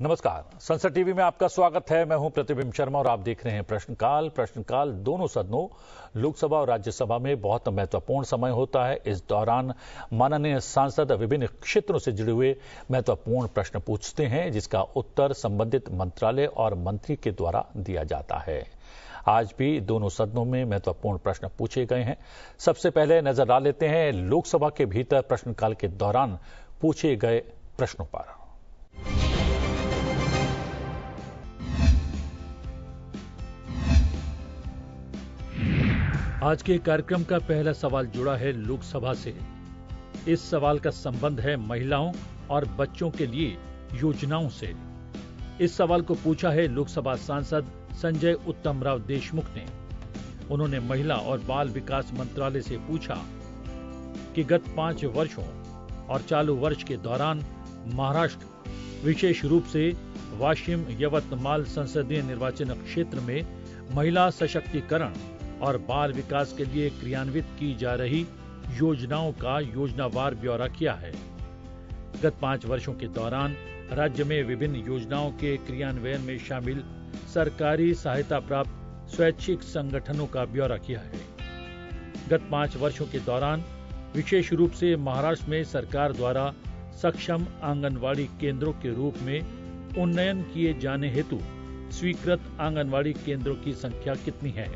नमस्कार, संसद टीवी में आपका स्वागत है। मैं हूं प्रतिबिंब शर्मा और आप देख रहे हैं प्रश्नकाल दोनों सदनों लोकसभा और राज्यसभा में बहुत महत्वपूर्ण समय होता है। इस दौरान माननीय सांसद विभिन्न क्षेत्रों से जुड़े हुए महत्वपूर्ण प्रश्न पूछते हैं, जिसका उत्तर संबंधित मंत्रालय और मंत्री के द्वारा दिया जाता है। आज भी दोनों सदनों में महत्वपूर्ण प्रश्न पूछे गए हैं। सबसे पहले नजर डाल लेते हैं लोकसभा के भीतर प्रश्नकाल के दौरान पूछे गए प्रश्नों पर। आज के कार्यक्रम का पहला सवाल जुड़ा है लोकसभा से। इस सवाल का संबंध है महिलाओं और बच्चों के लिए योजनाओं से। इस सवाल को पूछा है लोकसभा सांसद संजय उत्तम राव देशमुख ने। उन्होंने महिला और बाल विकास मंत्रालय से पूछा कि गत 5 वर्षों और चालू वर्ष के दौरान महाराष्ट्र, विशेष रूप से वाशिम यवतमाल संसदीय निर्वाचन क्षेत्र में महिला सशक्तिकरण और बाल विकास के लिए क्रियान्वित की जा रही योजनाओं का योजनावार ब्यौरा किया है। गत 5 वर्षों के दौरान राज्य में विभिन्न योजनाओं के क्रियान्वयन में शामिल सरकारी सहायता प्राप्त स्वैच्छिक संगठनों का ब्यौरा किया है। गत 5 वर्षों के दौरान विशेष रूप से महाराष्ट्र में सरकार द्वारा सक्षम आंगनवाड़ी केंद्रों के रूप में उन्नयन किए जाने हेतु स्वीकृत आंगनवाड़ी केंद्रों की संख्या कितनी है?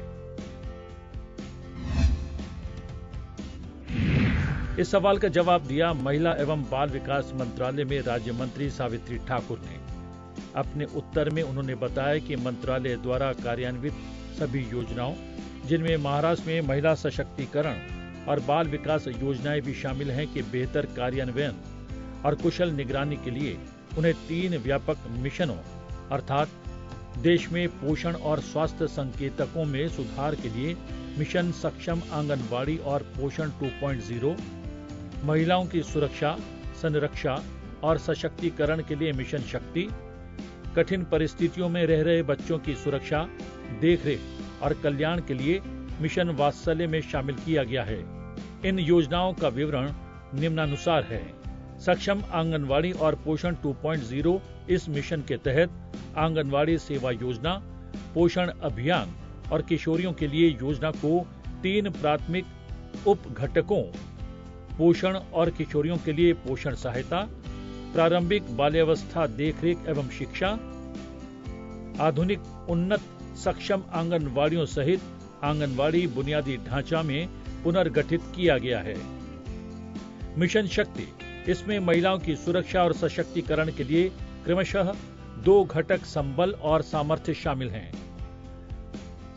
इस सवाल का जवाब दिया महिला एवं बाल विकास मंत्रालय में राज्य मंत्री सावित्री ठाकुर ने। अपने उत्तर में उन्होंने बताया कि मंत्रालय द्वारा कार्यान्वित सभी योजनाओं, जिनमें महाराष्ट्र में महिला सशक्तिकरण और बाल विकास योजनाएं भी शामिल हैं, के बेहतर कार्यान्वयन और कुशल निगरानी के लिए उन्हें 3 व्यापक मिशनों अर्थात देश में पोषण और स्वास्थ्य संकेतकों में सुधार के लिए मिशन सक्षम आंगनवाड़ी और पोषण 2.0, महिलाओं की सुरक्षा, संरक्षा और सशक्तिकरण के लिए मिशन शक्ति, कठिन परिस्थितियों में रह रहे बच्चों की सुरक्षा, देखरेख और कल्याण के लिए मिशन वात्सल्य में शामिल किया गया है। इन योजनाओं का विवरण निम्नानुसार है। सक्षम आंगनवाड़ी और पोषण 2.0 इस मिशन के तहत आंगनवाड़ी सेवा योजना, पोषण अभियान और किशोरियों के लिए योजना को 3 प्राथमिक उप घटकों पोषण और किशोरियों के लिए पोषण सहायता, प्रारंभिक बाल्यावस्था देखरेख एवं शिक्षा, आधुनिक उन्नत सक्षम आंगनवाड़ियों सहित आंगनवाड़ी बुनियादी ढांचा में पुनर्गठित किया गया है। मिशन शक्ति, इसमें महिलाओं की सुरक्षा और सशक्तिकरण के लिए क्रमशः 2 घटक संबल और सामर्थ्य शामिल हैं।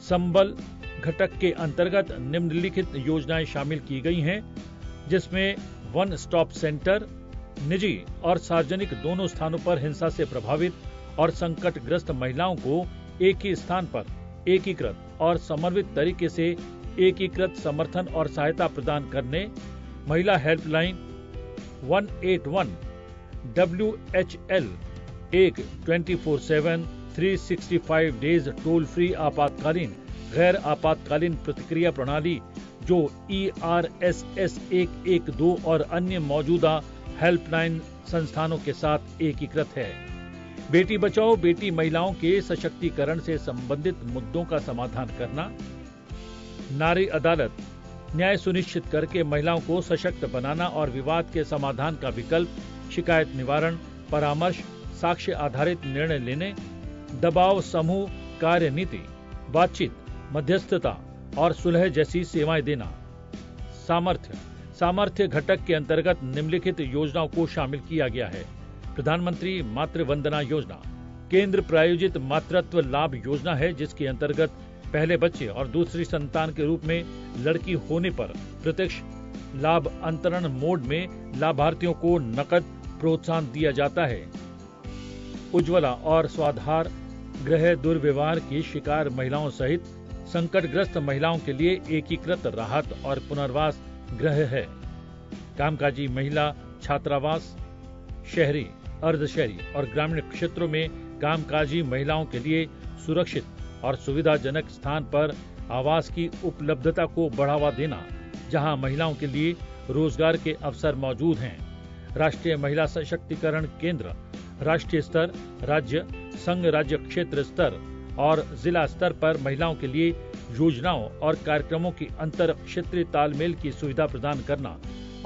संबल घटक के अंतर्गत निम्नलिखित योजनाएं शामिल की गई हैं, जिसमें 1 स्टॉप सेंटर, निजी और सार्वजनिक दोनों स्थानों पर हिंसा से प्रभावित और संकटग्रस्त महिलाओं को एक ही स्थान पर एकीकृत और समन्वित तरीके से एकीकृत समर्थन और सहायता प्रदान करने, महिला हेल्पलाइन 181 WHL, एक 24/7 365 डेज टोल फ्री आपातकालीन गैर आपातकालीन प्रतिक्रिया प्रणाली जो ERSS 112 और अन्य मौजूदा हेल्पलाइन संस्थानों के साथ एकीकृत है। बेटी बचाओ बेटी महिलाओं के सशक्तिकरण से संबंधित मुद्दों का समाधान करना, नारी अदालत, न्याय सुनिश्चित करके महिलाओं को सशक्त बनाना और विवाद के समाधान का विकल्प, शिकायत निवारण, परामर्श, साक्ष्य आधारित निर्णय लेने, दबाव समूह कार्य नीति, बातचीत, मध्यस्थता और सुलह जैसी सेवाएं देना। सामर्थ्य घटक के अंतर्गत निम्नलिखित योजनाओं को शामिल किया गया है। प्रधानमंत्री मातृ वंदना योजना केंद्र प्रायोजित मातृत्व लाभ योजना है, जिसके अंतर्गत पहले बच्चे और दूसरी संतान के रूप में लड़की होने पर प्रत्यक्ष लाभ अंतरण मोड में लाभार्थियों को नकद प्रोत्साहन दिया जाता है। उज्ज्वला और स्वाधार गृह दुर्व्यवहार की शिकार महिलाओं सहित संकटग्रस्त महिलाओं के लिए एकीकृत राहत और पुनर्वास गृह है। कामकाजी महिला छात्रावास, शहरी, अर्धशहरी और ग्रामीण क्षेत्रों में कामकाजी महिलाओं के लिए सुरक्षित और सुविधाजनक स्थान पर आवास की उपलब्धता को बढ़ावा देना, जहां महिलाओं के लिए रोजगार के अवसर मौजूद हैं। राष्ट्रीय महिला सशक्तिकरण केंद्र राष्ट्रीय स्तर, राज्य, संघ राज्य क्षेत्र स्तर और जिला स्तर पर महिलाओं के लिए योजनाओं और कार्यक्रमों की अंतर क्षेत्रीय तालमेल की सुविधा प्रदान करना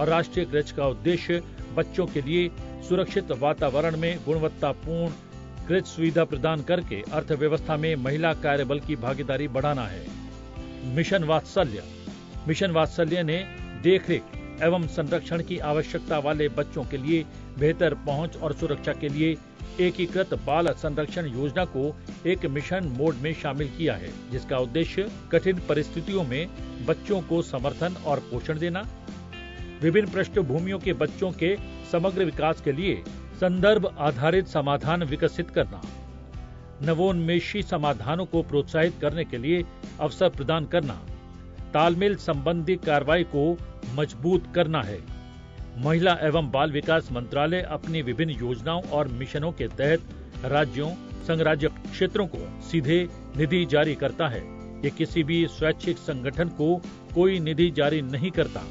और राष्ट्रीय गृह का उद्देश्य बच्चों के लिए सुरक्षित वातावरण में गुणवत्तापूर्ण गृह सुविधा प्रदान करके अर्थव्यवस्था में महिला कार्यबल की भागीदारी बढ़ाना है। मिशन वात्सल्य ने देखरेख एवं संरक्षण की आवश्यकता वाले बच्चों के लिए बेहतर पहुंच और सुरक्षा के लिए एकीकृत बाल संरक्षण योजना को एक मिशन मोड में शामिल किया है, जिसका उद्देश्य कठिन परिस्थितियों में बच्चों को समर्थन और पोषण देना, विभिन्न पृष्ठभूमियों के बच्चों के समग्र विकास के लिए संदर्भ आधारित समाधान विकसित करना, नवोन्मेषी समाधानों को प्रोत्साहित करने के लिए अवसर प्रदान करना, तालमेल संबंधी कार्रवाई को मजबूत करना है। महिला एवं बाल विकास मंत्रालय अपनी विभिन्न योजनाओं और मिशनों के तहत राज्यों, संघ राज्य क्षेत्रों को सीधे निधि जारी करता है। ये किसी भी स्वैच्छिक संगठन को कोई निधि जारी नहीं करता।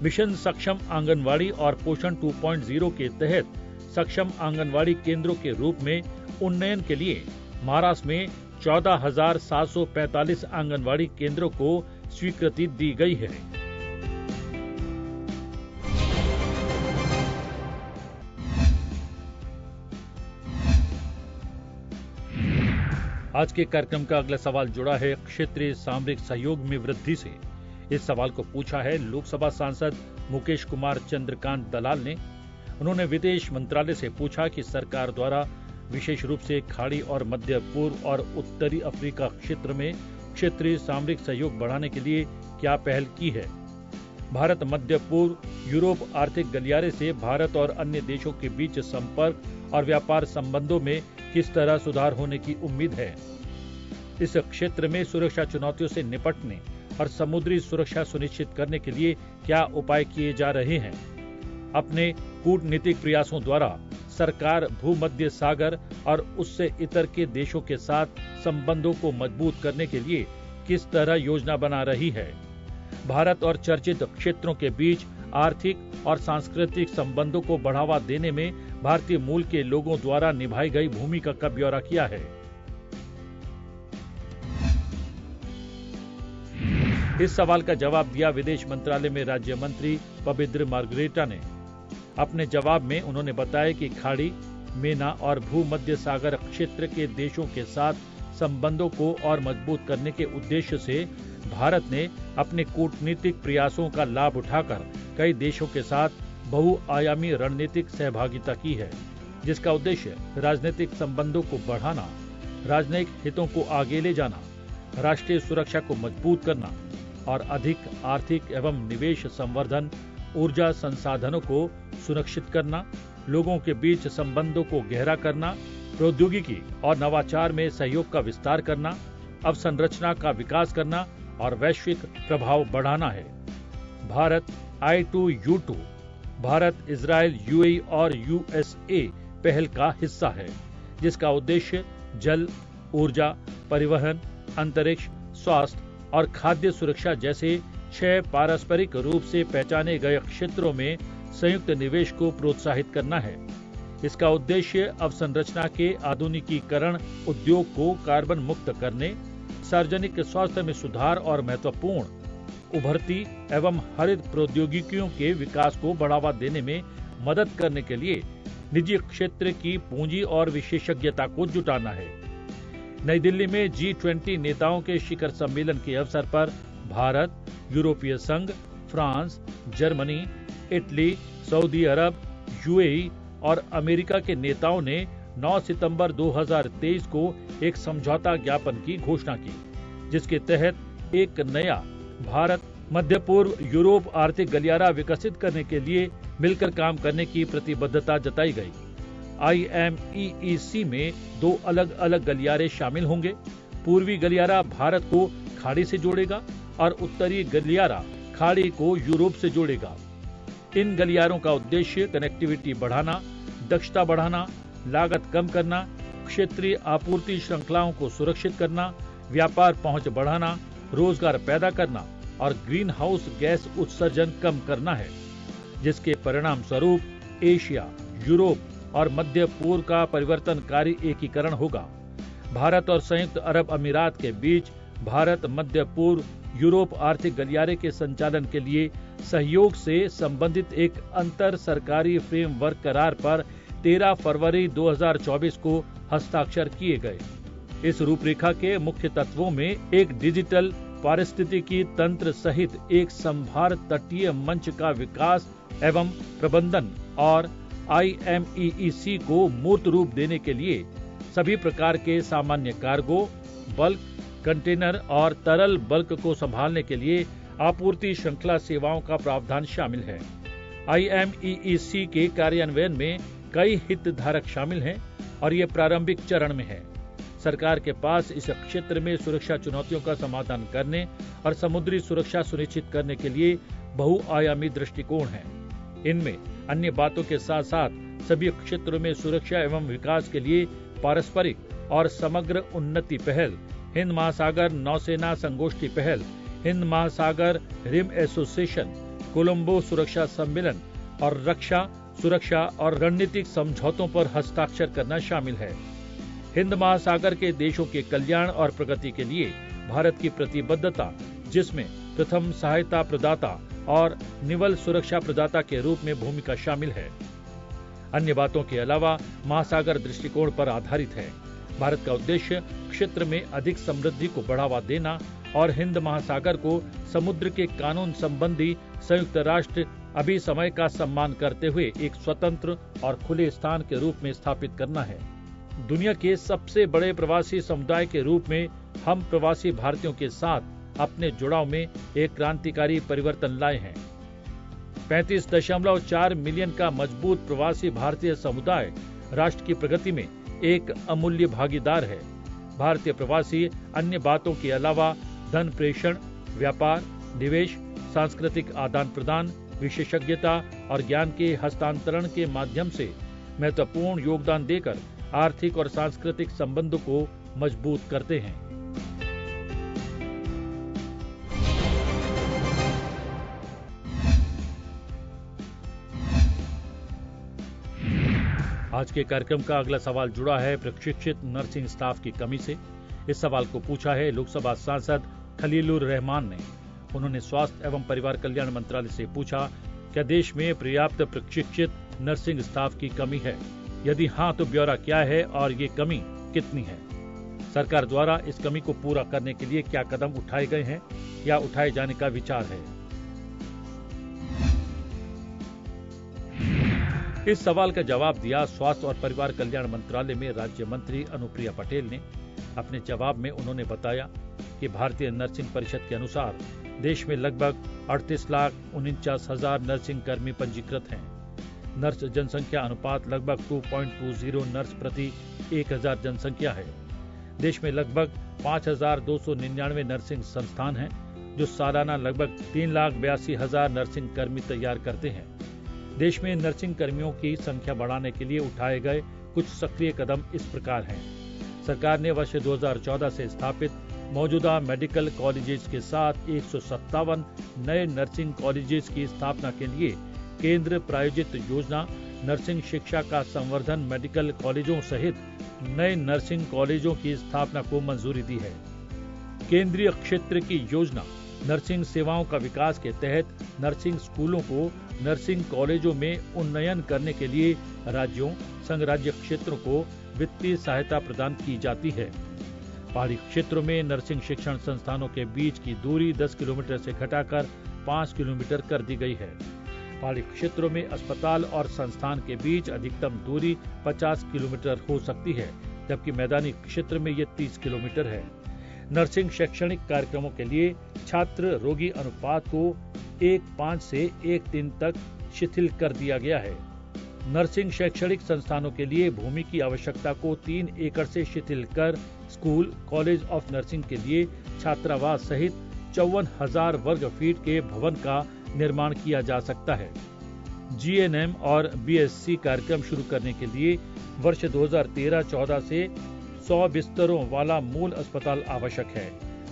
मिशन सक्षम आंगनवाड़ी और पोषण 2.0 के तहत सक्षम आंगनवाड़ी केंद्रों के रूप में उन्नयन के लिए महाराष्ट्र में 14,745 आंगनवाड़ी केंद्रों को स्वीकृति दी गई है। आज के कार्यक्रम का अगला सवाल जुड़ा है क्षेत्रीय सामरिक सहयोग में वृद्धि से। इस सवाल को पूछा है लोकसभा सांसद मुकेश कुमार चंद्रकांत दलाल ने। उन्होंने विदेश मंत्रालय से पूछा कि सरकार द्वारा विशेष रूप से खाड़ी और मध्य पूर्व और उत्तरी अफ्रीका क्षेत्र में क्षेत्रीय सामरिक सहयोग बढ़ाने के लिए क्या पहल की है। भारत मध्य पूर्व यूरोप आर्थिक गलियारे से भारत और अन्य देशों के बीच संपर्क और व्यापार संबंधों में किस तरह सुधार होने की उम्मीद है। इस क्षेत्र में सुरक्षा चुनौतियों से निपटने और समुद्री सुरक्षा सुनिश्चित करने के लिए क्या उपाय किए जा रहे हैं। अपने कूटनीतिक प्रयासों द्वारा सरकार भूमध्य सागर और उससे इतर के देशों के साथ संबंधों को मजबूत करने के लिए किस तरह योजना बना रही है। भारत और चर्चित क्षेत्रों के बीच आर्थिक और सांस्कृतिक संबंधों को बढ़ावा देने में भारतीय मूल के लोगों द्वारा निभाई गई भूमिका का ब्यौरा किया है। इस सवाल का जवाब दिया विदेश मंत्रालय में राज्य मंत्री पवित्र मार्गरेटा ने। अपने जवाब में उन्होंने बताया कि खाड़ी, मेना और भूमध्य सागर क्षेत्र के देशों के साथ संबंधों को और मजबूत करने के उद्देश्य से भारत ने अपने कूटनीतिक प्रयासों का लाभ उठाकर कई देशों के साथ बहुआयामी रणनीतिक सहभागिता की है, जिसका उद्देश्य राजनीतिक संबंधों को बढ़ाना, राजनयिक हितों को आगे ले जाना, राष्ट्रीय सुरक्षा को मजबूत करना और अधिक आर्थिक एवं निवेश संवर्धन, ऊर्जा संसाधनों को सुरक्षित करना, लोगों के बीच संबंधों को गहरा करना, प्रौद्योगिकी और नवाचार में सहयोग का विस्तार करना, अवसंरचना का विकास करना और वैश्विक प्रभाव बढ़ाना है। Bharat I2U2 Bharat, Israel, UAE और यूएसए पहल का हिस्सा है, जिसका उद्देश्य जल, ऊर्जा, परिवहन, अंतरिक्ष, स्वास्थ्य और खाद्य सुरक्षा जैसे 6 पारस्परिक रूप से पहचाने गए क्षेत्रों में संयुक्त निवेश को प्रोत्साहित करना है। इसका उद्देश्य अवसंरचना के आधुनिकीकरण, उद्योग को कार्बन मुक्त करने, सार्वजनिक स्वास्थ्य में सुधार और महत्वपूर्ण उभरती एवं हरित प्रौद्योगिकियों के विकास को बढ़ावा देने में मदद करने के लिए निजी क्षेत्र की पूंजी और विशेषज्ञता को जुटाना है। नई दिल्ली में G20 नेताओं के शिखर सम्मेलन के अवसर पर भारत, यूरोपीय संघ, फ्रांस, जर्मनी, इटली, सऊदी अरब, यूएई और अमेरिका के नेताओं ने 9 सितंबर 2023 को एक समझौता ज्ञापन की घोषणा की, जिसके तहत एक नया भारत मध्य पूर्व यूरोप आर्थिक गलियारा विकसित करने के लिए मिलकर काम करने की प्रतिबद्धता जताई गई। IMEEC में 2 अलग अलग गलियारे शामिल होंगे। पूर्वी गलियारा भारत को खाड़ी से जोड़ेगा और उत्तरी गलियारा खाड़ी को यूरोप से जोड़ेगा। इन गलियारों का उद्देश्य कनेक्टिविटी बढ़ाना, दक्षता बढ़ाना, लागत कम करना, क्षेत्रीय आपूर्ति श्रृंखलाओं को सुरक्षित करना, व्यापार पहुंच बढ़ाना, रोजगार पैदा करना और ग्रीन हाउस गैस उत्सर्जन कम करना है, जिसके परिणाम स्वरूप एशिया, यूरोप और मध्य पूर्व का परिवर्तनकारी एकीकरण होगा। भारत और संयुक्त अरब अमीरात के बीच भारत मध्य पूर्व यूरोप आर्थिक गलियारे के संचालन के लिए सहयोग से संबंधित एक अंतर सरकारी फ्रेमवर्क करार पर 13 फरवरी 2024 को हस्ताक्षर किए गए। इस रूपरेखा के मुख्य तत्वों में एक डिजिटल पारिस्थितिकी तंत्र सहित एक संभार तटीय मंच का विकास एवं प्रबंधन और IMEEC को मूर्त रूप देने के लिए सभी प्रकार के सामान्य कार्गो, बल्क, कंटेनर और तरल बल्क को संभालने के लिए आपूर्ति श्रृंखला सेवाओं का प्रावधान शामिल है। IMEEC के कार्यान्वयन में कई हितधारक शामिल हैं और ये प्रारंभिक चरण में है। सरकार के पास इस क्षेत्र में सुरक्षा चुनौतियों का समाधान करने और समुद्री सुरक्षा सुनिश्चित करने के लिए बहुआयामी दृष्टिकोण है। इनमें अन्य बातों के साथ साथ सभी क्षेत्रों में सुरक्षा एवं विकास के लिए पारस्परिक और समग्र उन्नति पहल, हिंद महासागर नौसेना संगोष्ठी पहल, हिंद महासागर रिम एसोसिएशन, कोलंबो सुरक्षा सम्मेलन और रक्षा, सुरक्षा और रणनीतिक समझौतों पर हस्ताक्षर करना शामिल है। हिंद महासागर के देशों के कल्याण और प्रगति के लिए भारत की प्रतिबद्धता, जिसमें प्रथम सहायता प्रदाता और निवल सुरक्षा प्रदाता के रूप में भूमिका शामिल है। अन्य बातों के अलावा महासागर दृष्टिकोण पर आधारित है। भारत का उद्देश्य क्षेत्र में अधिक समृद्धि को बढ़ावा देना और हिंद महासागर को समुद्र के कानून संबंधी संयुक्त राष्ट्र अभिसमय का सम्मान करते हुए एक स्वतंत्र और खुले स्थान के रूप में स्थापित करना है। दुनिया के सबसे बड़े प्रवासी समुदाय के रूप में हम प्रवासी भारतीयों के साथ अपने जुड़ाव में एक क्रांतिकारी परिवर्तन लाए हैं। 35.4 मिलियन का मजबूत प्रवासी भारतीय समुदाय राष्ट्र की प्रगति में एक अमूल्य भागीदार है। भारतीय प्रवासी अन्य बातों के अलावा धन प्रेषण, व्यापार, निवेश, सांस्कृतिक आदान प्रदान, विशेषज्ञता और ज्ञान के हस्तांतरण के माध्यम से महत्वपूर्ण योगदान देकर आर्थिक और सांस्कृतिक संबंधों को मजबूत करते हैं। आज के कार्यक्रम का अगला सवाल जुड़ा है प्रशिक्षित नर्सिंग स्टाफ की कमी से। इस सवाल को पूछा है लोकसभा सांसद खलीलुर रहमान ने। उन्होंने स्वास्थ्य एवं परिवार कल्याण मंत्रालय से पूछा, क्या देश में पर्याप्त प्रशिक्षित नर्सिंग स्टाफ की कमी है? यदि हाँ, तो ब्यौरा क्या है और ये कमी कितनी है? सरकार द्वारा इस कमी को पूरा करने के लिए क्या कदम उठाए गए हैं या उठाए जाने का विचार है? इस सवाल का जवाब दिया स्वास्थ्य और परिवार कल्याण मंत्रालय में राज्य मंत्री अनुप्रिया पटेल ने। अपने जवाब में उन्होंने बताया कि भारतीय नर्सिंग परिषद के अनुसार देश में लगभग 38,49,000 नर्सिंग कर्मी पंजीकृत हैं। नर्स जनसंख्या अनुपात लगभग 2.20 नर्स प्रति 1,000 जनसंख्या है। देश में लगभग 5,299 नर्सिंग संस्थान हैं, जो सालाना लगभग 3,82,000 नर्सिंग कर्मी तैयार करते हैं। देश में नर्सिंग कर्मियों की संख्या बढ़ाने के लिए उठाए गए कुछ सक्रिय कदम इस प्रकार हैं। सरकार ने वर्ष 2014 से स्थापित मौजूदा मेडिकल कॉलेजेस के साथ 157 नए नर्सिंग कॉलेजेस की स्थापना के लिए केंद्र प्रायोजित योजना नर्सिंग शिक्षा का संवर्धन मेडिकल कॉलेजों सहित नए नर्सिंग कॉलेजों की स्थापना को मंजूरी दी है। केंद्रीय क्षेत्र की योजना नर्सिंग सेवाओं का विकास के तहत नर्सिंग स्कूलों को नर्सिंग कॉलेजों में उन्नयन करने के लिए राज्यों, संघ राज्य क्षेत्रों को वित्तीय सहायता प्रदान की जाती है। पहाड़ी क्षेत्रों में नर्सिंग शिक्षण संस्थानों के बीच की दूरी 10 किलोमीटर से घटाकर 5 किलोमीटर कर दी गई है। पहाड़ी क्षेत्रों में अस्पताल और संस्थान के बीच अधिकतम दूरी 50 किलोमीटर हो सकती है, जबकि मैदानी क्षेत्र में ये 30 किलोमीटर है। नर्सिंग शैक्षणिक कार्यक्रमों के लिए छात्र रोगी अनुपात को 1:5 से 1:3 तक शिथिल कर दिया गया है। नर्सिंग शैक्षणिक संस्थानों के लिए भूमि की आवश्यकता को 3 एकड़ से शिथिल कर स्कूल, कॉलेज ऑफ नर्सिंग के लिए छात्रावास सहित 54,000 वर्ग फीट के भवन का निर्माण किया जा सकता है। GNM और BSc कार्यक्रम शुरू करने के लिए वर्ष 2013-14 से 100 बिस्तरों वाला मूल अस्पताल आवश्यक है।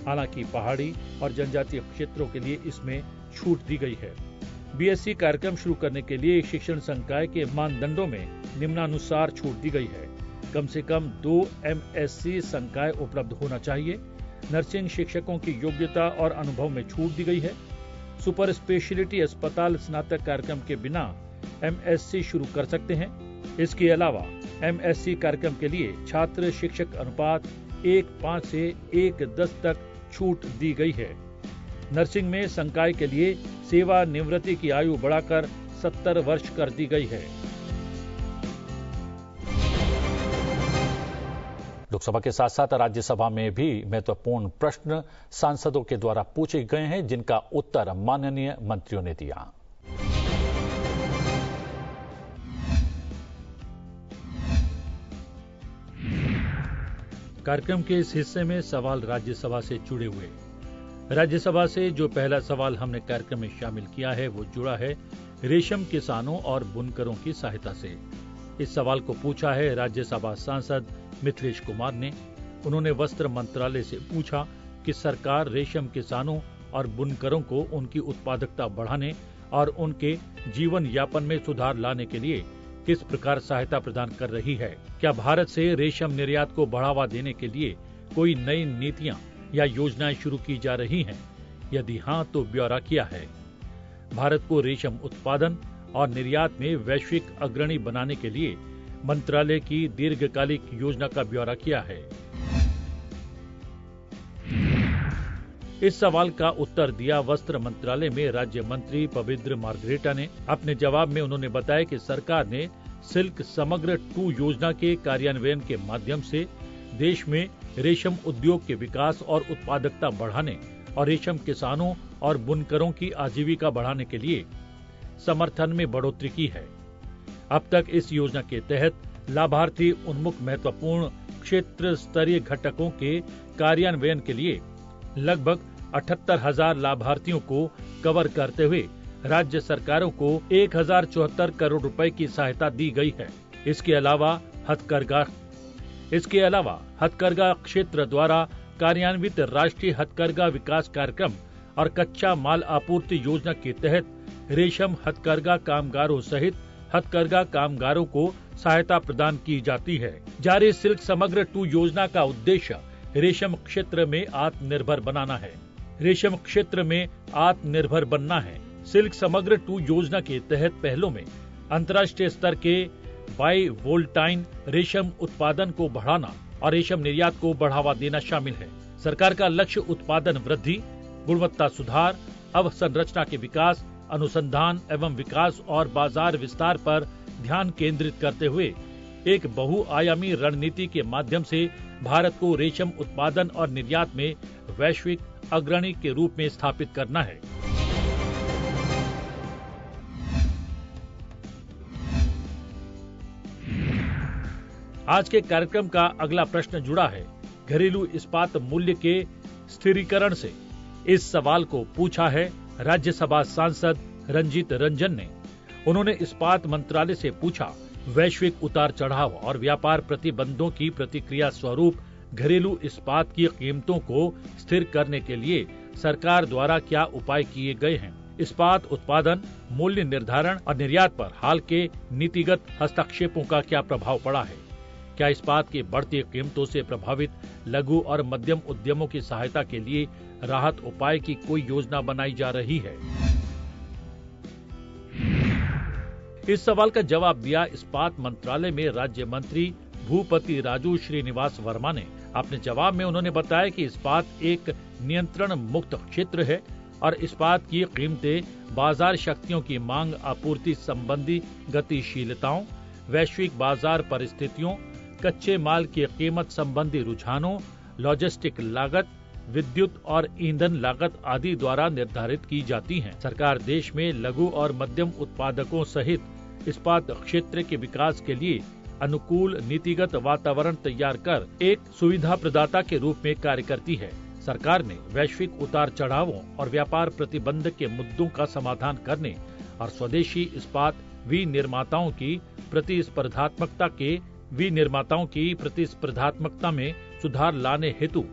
हालांकि पहाड़ी और जनजातीय क्षेत्रों के लिए इसमें छूट दी गई है। बीएससी कार्यक्रम शुरू करने के लिए शिक्षण संकाय के मानदंडों में निम्नानुसार छूट दी गई है। कम से कम 2 एमएससी संकाय उपलब्ध होना चाहिए। नर्सिंग शिक्षकों की योग्यता और अनुभव में छूट दी गई है। सुपर स्पेशलिटी अस्पताल स्नातक कार्यक्रम के बिना एमएससी शुरू कर सकते हैं। इसके अलावा एमएससी कार्यक्रम के लिए छात्र शिक्षक अनुपात 1:5 से 1:10 तक छूट दी गई है। नर्सिंग में संकाय के लिए सेवानिवृत्ति की आयु बढ़ाकर 70 वर्ष कर दी गई है। लोकसभा के साथ साथ राज्यसभा में भी महत्वपूर्ण प्रश्न सांसदों के द्वारा पूछे गए हैं, जिनका उत्तर माननीय मंत्रियों ने दिया। कार्यक्रम के इस हिस्से में सवाल राज्यसभा से जुड़े हुए। राज्यसभा से जो पहला सवाल हमने कार्यक्रम में शामिल किया है वो जुड़ा है रेशम किसानों और बुनकरों की सहायता से। इस सवाल को पूछा है राज्यसभा सांसद मिथिलेश कुमार ने। उन्होंने वस्त्र मंत्रालय से पूछा कि सरकार रेशम किसानों और बुनकरों को उनकी उत्पादकता बढ़ाने और उनके जीवन यापन में सुधार लाने के लिए किस प्रकार सहायता प्रदान कर रही है। क्या भारत से रेशम निर्यात को बढ़ावा देने के लिए कोई नई नीतियां या योजनाएं शुरू की जा रही हैं? यदि हां तो ब्यौरा किया है। भारत को रेशम उत्पादन और निर्यात में वैश्विक अग्रणी बनाने के लिए मंत्रालय की दीर्घकालिक योजना का ब्यौरा किया है। इस सवाल का उत्तर दिया वस्त्र मंत्रालय में राज्य मंत्री पवित्र मार्गरेटा ने। अपने जवाब में उन्होंने बताया कि सरकार ने सिल्क समग्र 2 योजना के कार्यान्वयन के माध्यम से देश में रेशम उद्योग के विकास और उत्पादकता बढ़ाने और रेशम किसानों और बुनकरों की आजीविका बढ़ाने के लिए समर्थन में बढ़ोतरी की है। अब तक इस योजना के तहत लाभार्थी उन्मुख महत्वपूर्ण क्षेत्र स्तरीय घटकों के कार्यान्वयन के लिए लगभग 78,000 लाभार्थियों को कवर करते हुए राज्य सरकारों को 1,074 करोड़ रुपए की सहायता दी गई है। इसके अलावा हथकरघा क्षेत्र द्वारा कार्यान्वित राष्ट्रीय हथकरघा विकास कार्यक्रम और कच्चा माल आपूर्ति योजना के तहत रेशम हथकरघा कामगारों सहित हथकरघा कामगारों को सहायता प्रदान की जाती है। जारी सिल्क समग्र 2 योजना का उद्देश्य रेशम क्षेत्र में आत्मनिर्भर बनाना है। सिल्क समग्र 2 योजना के तहत पहलों में अंतर्राष्ट्रीय स्तर के बाई वोल्टाइन रेशम उत्पादन को बढ़ाना और रेशम निर्यात को बढ़ावा देना शामिल है। सरकार का लक्ष्य उत्पादन वृद्धि, गुणवत्ता सुधार, अवसंरचना के विकास, अनुसंधान एवं विकास और बाजार विस्तार पर ध्यान केंद्रित करते हुए एक बहुआयामी रणनीति के माध्यम से भारत को रेशम उत्पादन और निर्यात में वैश्विक अग्रणी के रूप में स्थापित करना है। आज के कार्यक्रम का अगला प्रश्न जुड़ा है घरेलू इस्पात मूल्य के स्थिरीकरण से। इस सवाल को पूछा है राज्यसभा सांसद रंजीत रंजन ने। उन्होंने इस्पात मंत्रालय से पूछा, वैश्विक उतार चढ़ाव और व्यापार प्रतिबंधों की प्रतिक्रिया स्वरूप घरेलू इस्पात की कीमतों को स्थिर करने के लिए सरकार द्वारा क्या उपाय किए गए हैं। इस्पात उत्पादन, मूल्य निर्धारण और निर्यात पर हाल के नीतिगत हस्तक्षेपों का क्या प्रभाव पड़ा है। क्या इस्पात की बढ़ती कीमतों से प्रभावित लघु और मध्यम उद्यमों की सहायता के लिए राहत उपाय की कोई योजना बनाई जा रही है। इस सवाल का जवाब दिया इस्पात मंत्रालय में राज्य मंत्री भूपति राजू श्रीनिवास वर्मा ने। अपने जवाब में उन्होंने बताया कि इस्पात एक नियंत्रण मुक्त क्षेत्र है और इस्पात की कीमतें बाजार शक्तियों की मांग आपूर्ति संबंधी गतिशीलताओं, वैश्विक बाजार परिस्थितियों, कच्चे माल की कीमत संबंधी रुझानों, लॉजिस्टिक लागत, विद्युत और ईंधन लागत आदि द्वारा निर्धारित की जाती हैं। सरकार देश में लघु और मध्यम उत्पादकों सहित इस्पात क्षेत्र के विकास के लिए अनुकूल नीतिगत वातावरण तैयार कर एक सुविधा प्रदाता के रूप में कार्य करती है। सरकार ने वैश्विक उतार चढ़ावों और व्यापार प्रतिबंध के मुद्दों का समाधान करने और स्वदेशी इस्पात विनिर्माताओं की प्रतिस्पर्धात्मकता में सुधार लाने हेतु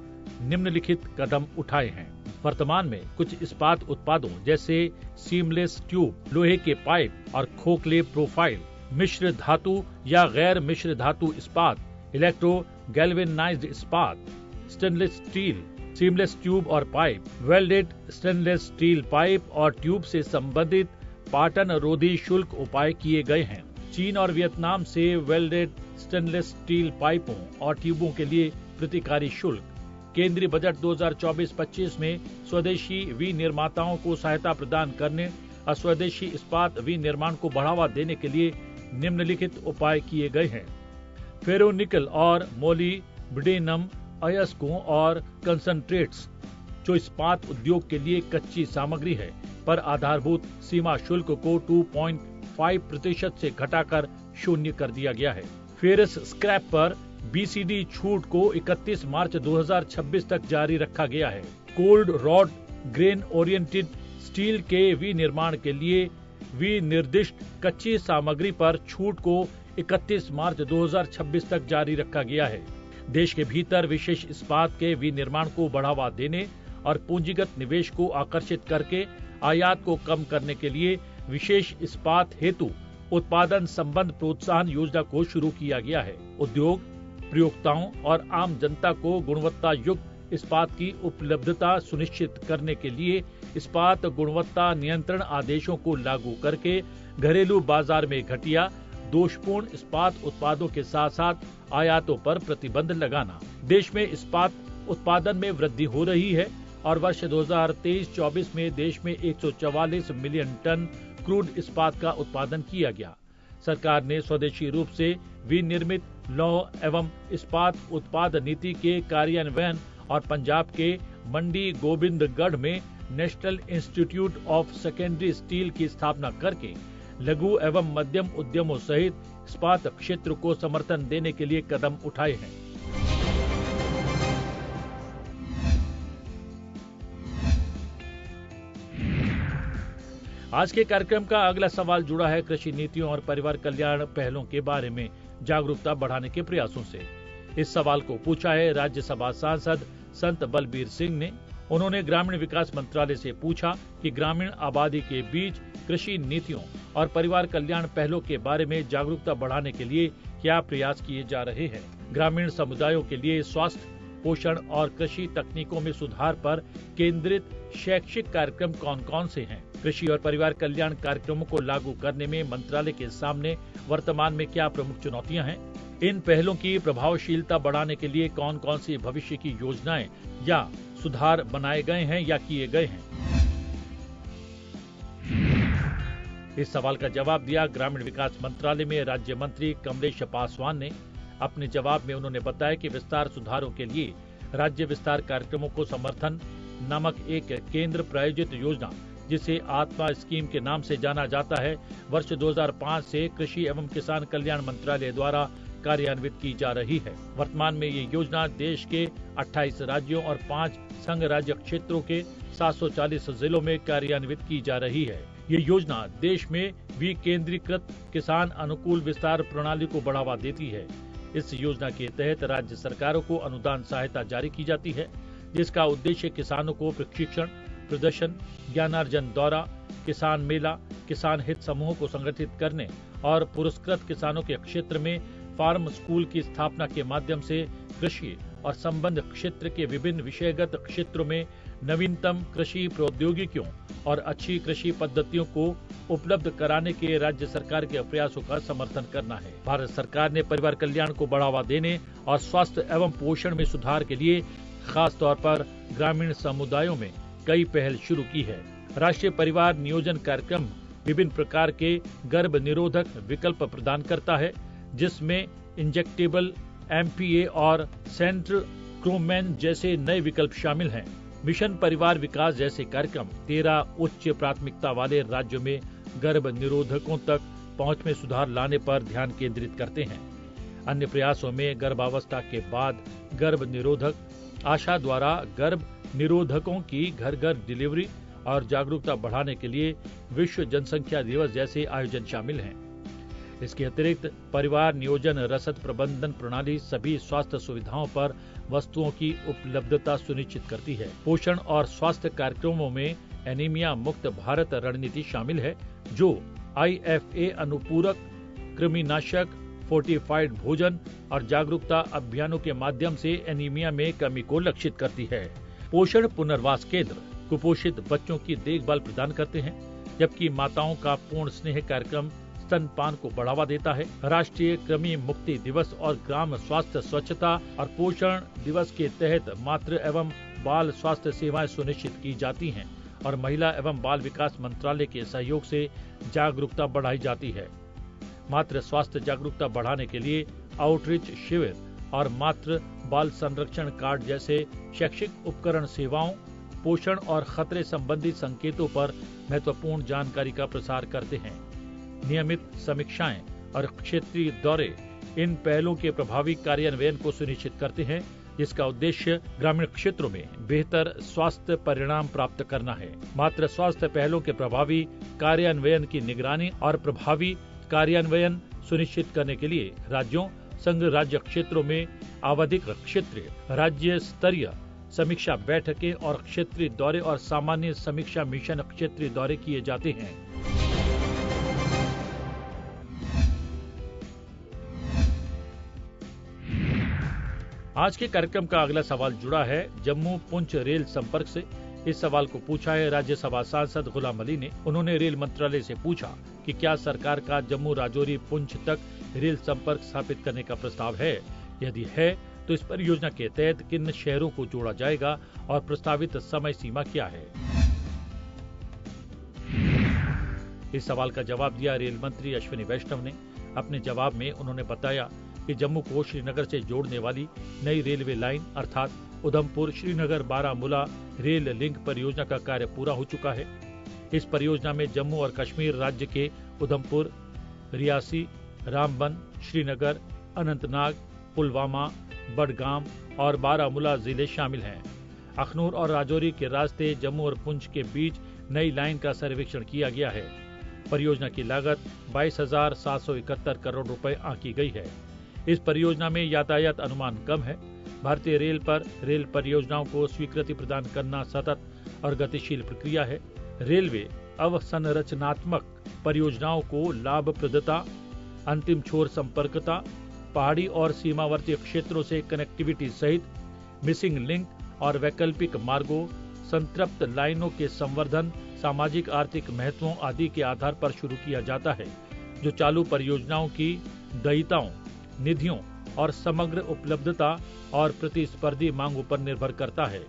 निम्नलिखित कदम उठाए हैं। वर्तमान में कुछ इस्पात उत्पादों जैसे सीमलेस ट्यूब, लोहे के पाइप और खोखले प्रोफाइल, मिश्र धातु या गैर मिश्र धातु इस्पात, इलेक्ट्रो गैल्वेनाइज्ड इस्पात, स्टेनलेस स्टील, सीमलेस ट्यूब और pipe, welded stainless steel pipe और ट्यूब से संबंधित पाटन रोधी शुल्क उपाय किए गए हैं। चीन और वियतनाम से वेल्डेड स्टेनलेस स्टील पाइपों और ट्यूबों के लिए प्रतिकारी शुल्क। केंद्रीय बजट 2024-25 में स्वदेशी विनिर्माताओं को सहायता प्रदान करने और स्वदेशी इस्पात विनिर्माण को बढ़ावा देने के लिए निम्नलिखित उपाय किए गए हैं। फेरोनिकल और मोलिब्डेनम अयस्कों और कंसंट्रेट्स, जो इस्पात उद्योग के लिए कच्ची सामग्री है, पर आधारभूत सीमा शुल्क को 2.5% से घटाकर 0 कर दिया गया है। फेरस स्क्रैप पर बीसीडी छूट को 31 मार्च 2026 तक जारी रखा गया है। Cold rod grain oriented steel के विनिर्माण के लिए विनिर्दिष्ट कच्ची सामग्री पर छूट को 31 मार्च 2026 तक जारी रखा गया है। देश के भीतर विशेष इस्पात के विनिर्माण को बढ़ावा देने और पूंजीगत निवेश को आकर्षित करके आयात को कम करने के लिए विशेष इस्पात हेतु उत्पादन संबंध प्रोत्साहन योजना को शुरू किया गया है। उद्योग, प्रयोक्ताओं और आम जनता को गुणवत्ता युक्त इस्पात की उपलब्धता सुनिश्चित करने के लिए इस्पात गुणवत्ता नियंत्रण आदेशों को लागू करके घरेलू बाजार में घटिया दोषपूर्ण इस्पात उत्पादों के साथ साथ आयातों पर प्रतिबंध लगाना। देश में इस्पात उत्पादन में वृद्धि हो रही है और वर्ष 2023-24 में देश में 144 मिलियन टन क्रूड इस्पात का उत्पादन किया गया। सरकार ने स्वदेशी रूप से विनिर्मित लौह एवं इस्पात उत्पाद नीति के कार्यान्वयन और पंजाब के मंडी गोबिंदगढ़ में national institute of secondary steel की स्थापना करके लघु एवं मध्यम उद्यमों सहित इस्पात क्षेत्र को समर्थन देने के लिए कदम उठाए हैं। आज के कार्यक्रम का अगला सवाल जुड़ा है कृषि नीतियों और परिवार कल्याण पहलों के बारे में जागरूकता बढ़ाने के प्रयासों से। इस सवाल को पूछा है राज्यसभा सांसद संत बलबीर सिंह ने। उन्होंने ग्रामीण विकास मंत्रालय से पूछा कि ग्रामीण आबादी के बीच कृषि नीतियों और परिवार कल्याण पहलों के बारे में जागरूकता बढ़ाने के लिए क्या प्रयास किए जा रहे हैं। ग्रामीण समुदायों के लिए स्वास्थ्य, पोषण और कृषि तकनीकों में सुधार पर केंद्रित शैक्षिक कार्यक्रम कौन कौन से हैं? कृषि और परिवार कल्याण कार्यक्रमों को लागू करने में मंत्रालय के सामने वर्तमान में क्या प्रमुख चुनौतियां हैं? इन पहलों की प्रभावशीलता बढ़ाने के लिए कौन कौन सी भविष्य की योजनाएं या सुधार बनाए गए हैं या किए गए हैं? इस सवाल का जवाब दिया ग्रामीण विकास मंत्रालय में राज्य मंत्री कमलेश पासवान ने। अपने जवाब में उन्होंने बताया कि विस्तार सुधारों के लिए राज्य विस्तार कार्यक्रमों को समर्थन नामक एक केंद्र प्रायोजित योजना, जिसे आत्मा स्कीम के नाम से जाना जाता है, वर्ष 2005 से कृषि एवं किसान कल्याण मंत्रालय द्वारा कार्यान्वित की जा रही है। वर्तमान में ये योजना देश के 28 राज्यों और 5 संघ राज्य क्षेत्रों के 740 जिलों में कार्यान्वित की जा रही है। ये योजना देश में विकेंद्रीकृत किसान अनुकूल विस्तार प्रणाली को बढ़ावा देती है। इस योजना के तहत राज्य सरकारों को अनुदान सहायता जारी की जाती है, जिसका उद्देश्य किसानों को प्रशिक्षण, प्रदर्शन, ज्ञानार्जन दौरा, किसान मेला, किसान हित समूहों को संगठित करने और पुरस्कृत किसानों के क्षेत्र में फार्म स्कूल की स्थापना के माध्यम से कृषि और संबद्ध क्षेत्र के विभिन्न विषयगत क्षेत्रों में नवीनतम कृषि प्रौद्योगिकियों और अच्छी कृषि पद्धतियों को उपलब्ध कराने के राज्य सरकार के प्रयासों का समर्थन करना है। भारत सरकार ने परिवार कल्याण को बढ़ावा देने और स्वास्थ्य एवं पोषण में सुधार के लिए खास तौर पर ग्रामीण समुदायों में कई पहल शुरू की है। राष्ट्रीय परिवार नियोजन कार्यक्रम विभिन्न प्रकार के गर्भ निरोधक विकल्प प्रदान करता है, जिसमें इंजेक्टेबल एमपीए और सेंट्रोक्रोमैन जैसे नए विकल्प शामिल हैं। मिशन परिवार विकास जैसे कार्यक्रम 13 उच्च प्राथमिकता वाले राज्यों में गर्भ निरोधकों तक पहुंच में सुधार लाने पर ध्यान केंद्रित करते हैं। अन्य प्रयासों में गर्भावस्था के बाद गर्भ निरोधक, आशा द्वारा गर्भ निरोधकों की घर घर डिलीवरी और जागरूकता बढ़ाने के लिए विश्व जनसंख्या दिवस जैसे आयोजन शामिल हैं। इसके अतिरिक्त परिवार नियोजन रसद प्रबंधन प्रणाली सभी स्वास्थ्य सुविधाओं पर वस्तुओं की उपलब्धता सुनिश्चित करती है। पोषण और स्वास्थ्य कार्यक्रमों में एनीमिया मुक्त भारत रणनीति शामिल है, जो IFA अनुपूरक, कृमिनाशक, फोर्टिफाइड भोजन और जागरूकता अभियानों के माध्यम से एनीमिया में कमी को लक्षित करती है। पोषण पुनर्वास केंद्र कुपोषित बच्चों की देखभाल प्रदान करते हैं, जबकि माताओं का पूर्ण स्नेह कार्यक्रम स्तनपान को बढ़ावा देता है। राष्ट्रीय कृमि मुक्ति दिवस और ग्राम स्वास्थ्य स्वच्छता और पोषण दिवस के तहत मातृ एवं बाल स्वास्थ्य सेवाएं सुनिश्चित की जाती हैं और महिला एवं बाल विकास मंत्रालय के सहयोग से जागरूकता बढ़ाई जाती है। मातृ स्वास्थ्य जागरूकता बढ़ाने के लिए आउटरीच शिविर और मातृ बाल संरक्षण कार्ड जैसे शैक्षिक उपकरण सेवाओं, पोषण और खतरे संबंधी संकेतों पर महत्वपूर्ण जानकारी का प्रसार करते हैं। नियमित समीक्षाएं और क्षेत्रीय दौरे इन पहलों के प्रभावी कार्यान्वयन को सुनिश्चित करते हैं, जिसका उद्देश्य ग्रामीण क्षेत्रों में बेहतर स्वास्थ्य परिणाम प्राप्त करना है। मातृ स्वास्थ्य पहलों के प्रभावी कार्यान्वयन की निगरानी और प्रभावी कार्यान्वयन सुनिश्चित करने के लिए राज्यों, संघ राज्य क्षेत्रों में आवधिक क्षेत्रीय, राज्य स्तरीय समीक्षा बैठकें और क्षेत्रीय दौरे और सामान्य समीक्षा मिशन क्षेत्रीय दौरे किए जाते हैं। आज के कार्यक्रम का अगला सवाल जुड़ा है जम्मू पुंछ रेल संपर्क से। इस सवाल को पूछा है राज्यसभा सांसद गुलाम अली ने। उन्होंने रेल मंत्रालय से पूछा कि क्या सरकार का जम्मू राजौरी पुंछ तक रेल संपर्क स्थापित करने का प्रस्ताव है। यदि है तो इस परियोजना के तहत किन शहरों को जोड़ा जाएगा और प्रस्तावित समय सीमा क्या है। इस सवाल का जवाब दिया रेल मंत्री अश्विनी वैष्णव ने। अपने जवाब में उन्होंने बताया कि जम्मू को श्रीनगर से जोड़ने वाली नई रेलवे लाइन अर्थात उधमपुर श्रीनगर बारामूला रेल लिंक परियोजना का कार्य पूरा हो चुका है। इस परियोजना में जम्मू और कश्मीर राज्य के उधमपुर, रियासी, रामबन, श्रीनगर, अनंतनाग, पुलवामा, बडगाम और बारामूला जिले शामिल हैं। अखनूर और राजौरी के रास्ते जम्मू और पुंछ के बीच नई लाइन का सर्वेक्षण किया गया है। परियोजना की लागत 22,771 करोड़ रुपए आंकी गई है। इस परियोजना में यातायात अनुमान कम है। भारतीय रेल पर रेल परियोजनाओं को स्वीकृति प्रदान करना सतत और गतिशील प्रक्रिया है। रेलवे अवसंरचनात्मक परियोजनाओं को लाभप्रदता, अंतिम छोर संपर्कता, पहाड़ी और सीमावर्ती क्षेत्रों से कनेक्टिविटी सहित मिसिंग लिंक और वैकल्पिक मार्गों, संतृप्त लाइनों के संवर्धन, सामाजिक आर्थिक महत्वों आदि के आधार पर शुरू किया जाता है, जो चालू परियोजनाओं की दयिताओं, निधियों और समग्र उपलब्धता और प्रतिस्पर्धी मांगों पर निर्भर करता है।